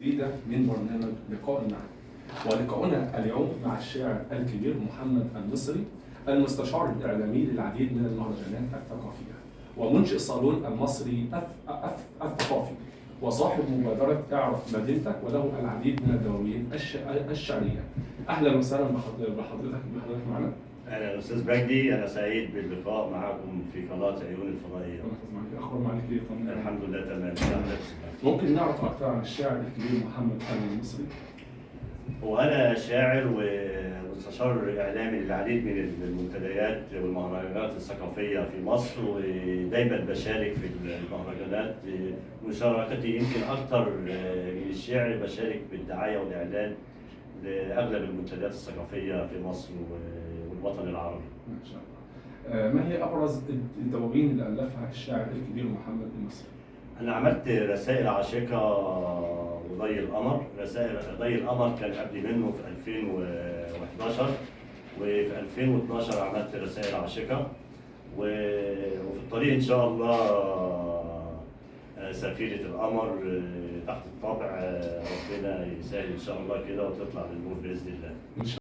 جديدة من برنامج لقاء معا. ولقاؤنا اليوم مع الشاعر الكبير محمد المصري، المستشار الإعلامي للعديد من المهرجانات الثقافية، ومنشئ صالون المصري الثقافي، وصاحب مبادرة اعرف مدينتك، وله العديد من الدواوين الشعرية. أهلا وسهلا بحضرتك معنا. أهلا أستاذ مجدي، أنا سعيد باللقاء معكم في قناة عيون الفضائية. أخبار معك إيه؟ الحمد لله تمام. ممكن نعرف أكثر عن الشاعر الكبير محمد المصري؟ وأنا شاعر ومستشار إعلامي للعديد من المنتديات والمهرجانات الثقافية في مصر، ودايما بشارك في المهرجانات. مشاركتي يمكن أكثر من الشعر، بشارك بالدعاية والإعلان لأغلب المنتديات الثقافية في مصر والوطن العربي. ما شاء الله. ما هي أبرز الدواوين اللي ألفها الشاعر الكبير محمد المصري؟ أنا عملت رسائل عاشقة وضي القمر. رسائل ضي القمر كان قبل منه في 2011، وفي 2012 عملت رسائل عاشقة، وفي الطريق إن شاء الله سفينة القمر تحت الطبع. ربنا يسهل إن شاء الله كده وتطلع للنور بإذن الله.